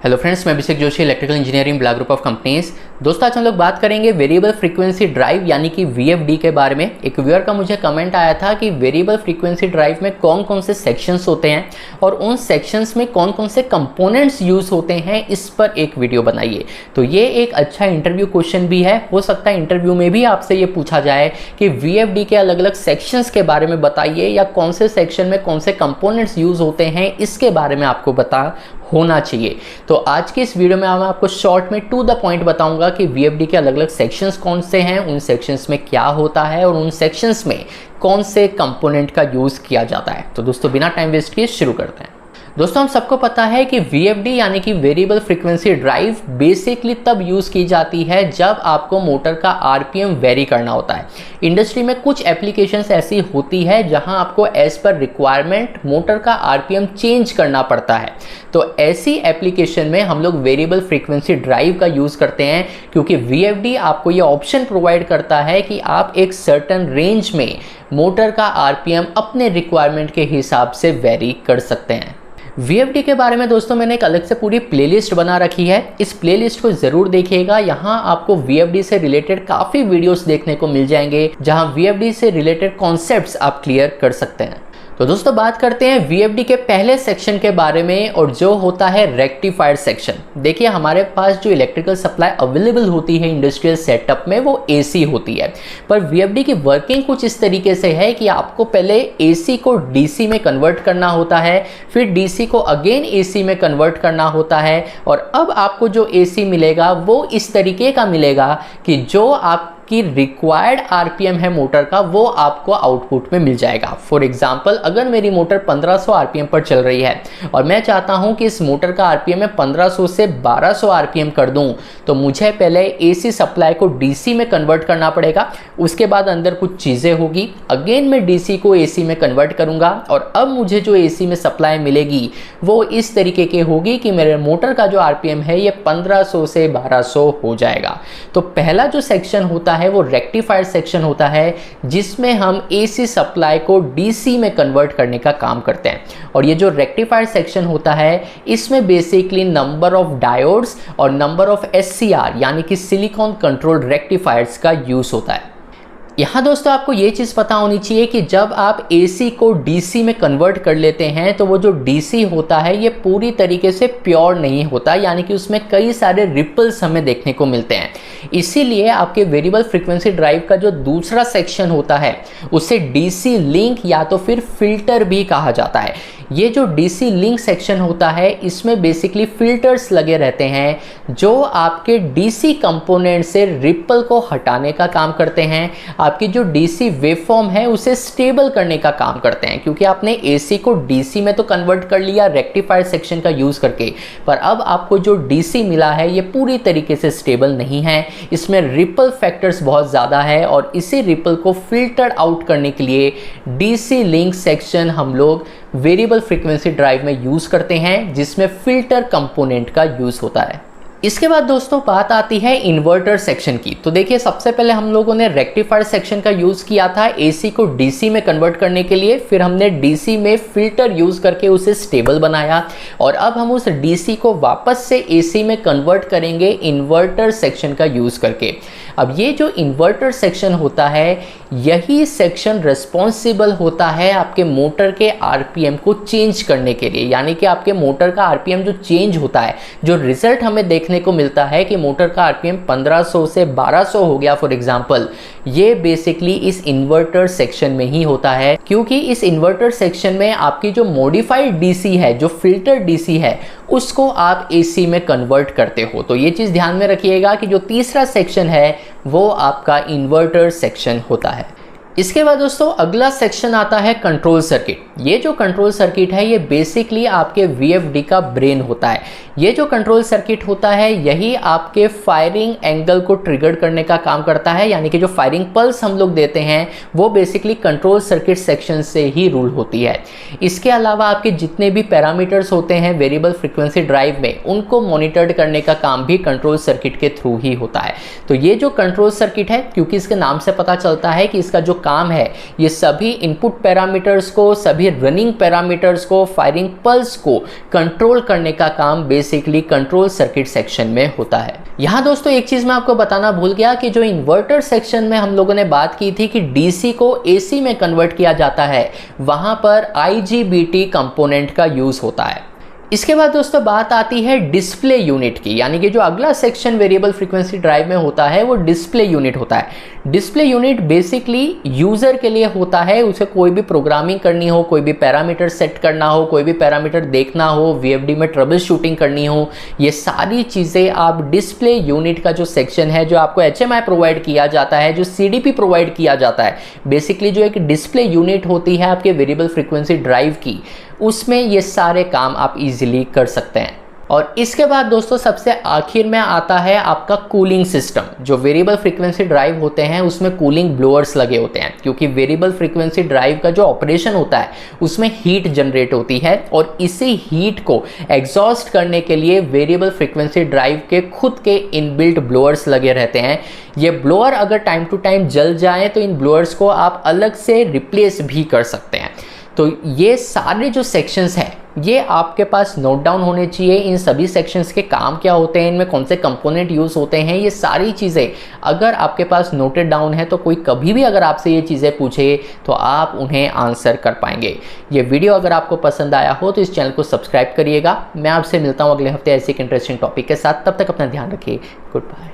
Hello friends, मैं Abhishek Joshi, electrical engineering block group of companies. दोस्तों आज हम लोग बात करेंगे वेरिएबल फ्रीक्वेंसी ड्राइव यानी कि वीएफडी के बारे में। एक व्यूअर का मुझे कमेंट आया था कि वेरिएबल फ्रीक्वेंसी ड्राइव में कौन कौन से सेक्शंस होते हैं और उन सेक्शंस में कौन कौन से कंपोनेंट्स यूज होते हैं, इस पर एक वीडियो बनाइए। तो ये एक अच्छा इंटरव्यू क्वेश्चन भी है। हो सकता है इंटरव्यू में भी आपसे ये पूछा जाए कि वीएफडी के अलग अलग सेक्शंस के बारे में बताइए या कौन से सेक्शन में कौन से कंपोनेंट्स यूज होते हैं, इसके बारे में आपको पता होना चाहिए। तो आज की इस वीडियो में मैं आपको शॉर्ट में टू द पॉइंट बताऊंगा कि वीएफडी के अलग अलग सेक्शंस कौन से हैं, उन सेक्शंस में क्या होता है और उन सेक्शंस में कौन से कंपोनेंट का यूज़ किया जाता है। तो दोस्तों बिना टाइम वेस्ट किए शुरू करते हैं। दोस्तों हम सबको पता है कि वीएफडी यानी कि वेरिएबल फ्रीक्वेंसी ड्राइव बेसिकली तब यूज़ की जाती है जब आपको मोटर का आरपीएम वेरी करना होता है। इंडस्ट्री में कुछ एप्लीकेशंस ऐसी होती है जहां आपको एज पर रिक्वायरमेंट मोटर का आरपीएम चेंज करना पड़ता है। तो ऐसी एप्लीकेशन में हम लोग वेरिएबल फ्रीक्वेंसी ड्राइव का यूज़ करते हैं, क्योंकि वीएफडी आपको ये ऑप्शन प्रोवाइड करता है कि आप एक सर्टन रेंज में मोटर का आरपीएम अपने रिक्वायरमेंट के हिसाब से वेरी कर सकते हैं। वीएफडी के बारे में दोस्तों मैंने एक अलग से पूरी प्लेलिस्ट बना रखी है, इस प्लेलिस्ट को ज़रूर देखिएगा। यहाँ आपको वीएफडी से रिलेटेड काफ़ी वीडियोस देखने को मिल जाएंगे जहाँ वीएफडी से रिलेटेड कॉन्सेप्ट्स आप क्लियर कर सकते हैं। तो दोस्तों बात करते हैं वीएफडी के पहले सेक्शन के बारे में, और जो होता है रेक्टिफायर सेक्शन। देखिए हमारे पास जो इलेक्ट्रिकल सप्लाई अवेलेबल होती है इंडस्ट्रियल सेटअप में वो एसी होती है, पर वीएफडी की वर्किंग कुछ इस तरीके से है कि आपको पहले एसी को डीसी में कन्वर्ट करना होता है, फिर डीसी को अगेन एसी में कन्वर्ट करना होता है, और अब आपको जो एसी मिलेगा वो इस तरीके का मिलेगा कि जो आप कि रिक्वायर्ड आरपीएम है मोटर का वो आपको आउटपुट में मिल जाएगा। फॉर एग्जांपल अगर मेरी मोटर 1500 आरपीएम पर चल रही है और मैं चाहता हूं कि इस मोटर का आरपीएम मैं 1500 से 1200 आरपीएम कर दूं, तो मुझे पहले एसी सप्लाई को डीसी में कन्वर्ट करना पड़ेगा। उसके बाद अंदर कुछ चीज़ें होगी, अगेन मैं डीसी को एसी में कन्वर्ट करूंगा, और अब मुझे जो एसी में सप्लाई मिलेगी वो इस तरीके की होगी कि मेरे मोटर का जो आरपीएम है ये 1500 से 1200 हो जाएगा। तो पहला जो सेक्शन होता है वो रेक्टिफायर सेक्शन होता है, जिसमें हम एसी सप्लाई को डीसी में कन्वर्ट करने का काम करते हैं। और ये जो रेक्टिफायर सेक्शन होता है इसमें बेसिकली नंबर ऑफ डायोड्स और नंबर ऑफ एससीआर यानी कि सिलिकॉन कंट्रोल्ड रेक्टिफायर्स का यूज होता है। यहाँ दोस्तों आपको ये चीज़ पता होनी चाहिए कि जब आप AC को DC में कन्वर्ट कर लेते हैं तो वो जो DC होता है ये पूरी तरीके से प्योर नहीं होता, यानी कि उसमें कई सारे रिपल्स हमें देखने को मिलते हैं। इसीलिए आपके वेरिएबल फ्रीक्वेंसी ड्राइव का जो दूसरा सेक्शन होता है उसे DC लिंक या तो फिर फिल्टर भी कहा जाता है। ये जो DC लिंक सेक्शन होता है इसमें बेसिकली फिल्टर्स लगे रहते हैं जो आपके DC कंपोनेंट से रिपल को हटाने का काम करते हैं, आपकी जो DC वेवफॉर्म है उसे स्टेबल करने का काम करते हैं। क्योंकि आपने AC को DC में तो कन्वर्ट कर लिया रेक्टिफायर सेक्शन का यूज़ करके, पर अब आपको जो DC मिला है ये पूरी तरीके से स्टेबल नहीं है, इसमें रिपल फैक्टर्स बहुत ज़्यादा है, और इसी रिपल को फिल्टर आउट करने के लिए DC लिंक सेक्शन हम लोग वेरिएबल फ्रीक्वेंसी ड्राइव में यूज़ करते हैं, जिसमें फिल्टर कंपोनेंट का यूज़ होता है। इसके बाद दोस्तों बात आती है इन्वर्टर सेक्शन की। तो देखिए सबसे पहले हम लोगों ने रेक्टिफायर सेक्शन का यूज़ किया था एसी को डीसी में कन्वर्ट करने के लिए, फिर हमने डीसी में फिल्टर यूज़ करके उसे स्टेबल बनाया, और अब हम उस डीसी को वापस से एसी में कन्वर्ट करेंगे इन्वर्टर सेक्शन का यूज़ करके। अब ये जो इन्वर्टर सेक्शन होता है यही सेक्शन रिस्पॉन्सिबल होता है आपके मोटर के आरपीएम को चेंज करने के लिए, यानी कि आपके मोटर का आरपीएम जो चेंज होता है, जो रिजल्ट हमें देखने को मिलता है कि मोटर का आरपीएम 1500 से 1200 हो गया फॉर एग्जांपल, ये बेसिकली इस इन्वर्टर सेक्शन में ही होता है। क्योंकि इस इन्वर्टर सेक्शन में आपकी जो मॉडिफाइड डीसी है, जो फिल्टर डीसी है, उसको आप एसी में कन्वर्ट करते हो। तो ये चीज़ ध्यान में रखिएगा कि जो तीसरा सेक्शन है वो आपका इन्वर्टर सेक्शन होता है। इसके बाद दोस्तों अगला सेक्शन आता है कंट्रोल सर्किट। ये जो कंट्रोल सर्किट है ये बेसिकली आपके वीएफडी का ब्रेन होता है। ये जो कंट्रोल सर्किट होता है यही आपके फायरिंग एंगल को ट्रिगर करने का काम करता है, यानी कि जो फायरिंग पल्स हम लोग देते हैं वो बेसिकली कंट्रोल सर्किट सेक्शन से ही रूल होती है। इसके अलावा आपके जितने भी पैरामीटर्स होते हैं वेरिएबल फ्रीक्वेंसी ड्राइव में उनको मॉनिटर्ड करने का काम भी कंट्रोल सर्किट के थ्रू ही होता है। तो ये जो कंट्रोल सर्किट है, क्योंकि इसके नाम से पता चलता है कि इसका जो काम है ये सभी इनपुट पैरामीटर्स को, सभी रनिंग पैरामीटर्स को, फायरिंग पल्स को कंट्रोल करने का काम बेसिकली कंट्रोल सर्किट सेक्शन में होता है। यहाँ दोस्तों एक चीज़ मैं आपको बताना भूल गया कि जो इन्वर्टर सेक्शन में हम लोगों ने बात की थी कि डीसी को एसी में कन्वर्ट किया जाता है, वहाँ पर IGBT कंपोनेंट का यूज़ होता है। इसके बाद दोस्तों बात आती है डिस्प्ले यूनिट की, यानी कि जो अगला सेक्शन वेरिएबल फ्रीक्वेंसी ड्राइव में होता है वो डिस्प्ले यूनिट होता है। डिस्प्ले यूनिट बेसिकली यूज़र के लिए होता है, उसे कोई भी प्रोग्रामिंग करनी हो, कोई भी पैरामीटर सेट करना हो, कोई भी पैरामीटर देखना हो, VFD में ट्रबल शूटिंग करनी हो, ये सारी चीज़ें आप डिस्प्ले यूनिट का जो सेक्शन है, जो आपको HMI प्रोवाइड किया जाता है, जो CDP प्रोवाइड किया जाता है, बेसिकली जो एक डिस्प्ले यूनिट होती है आपके वेरिएबल फ्रीक्वेंसी ड्राइव की, उसमें ये सारे काम आप इजीली कर सकते हैं। और इसके बाद दोस्तों सबसे आखिर में आता है आपका कूलिंग सिस्टम। जो वेरिएबल फ्रीक्वेंसी ड्राइव होते हैं उसमें कूलिंग ब्लोअर्स लगे होते हैं, क्योंकि वेरिएबल फ्रीक्वेंसी ड्राइव का जो ऑपरेशन होता है उसमें हीट जनरेट होती है और इसी हीट को एग्जॉस्ट करने के लिए वेरिएबल फ्रीक्वेंसी ड्राइव के खुद के इनबिल्ट ब्लोअर्स लगे रहते हैं। ये ब्लोअर अगर टाइम टू टाइम जल जाए तो इन ब्लोअर्स को आप अलग से रिप्लेस भी कर सकते हैं। तो ये सारे जो सेक्शंस हैं ये आपके पास नोट डाउन होने चाहिए। इन सभी सेक्शंस के काम क्या होते हैं, इनमें कौन से कंपोनेंट यूज़ होते हैं, ये सारी चीज़ें अगर आपके पास नोटेड डाउन है तो कोई कभी भी अगर आपसे ये चीज़ें पूछे तो आप उन्हें आंसर कर पाएंगे। ये वीडियो अगर आपको पसंद आया हो तो इस चैनल को सब्सक्राइब करिएगा। मैं आपसे मिलता हूँ अगले हफ्ते ऐसे एक इंटरेस्टिंग टॉपिक के साथ। तब तक अपना ध्यान रखिए। Good bye.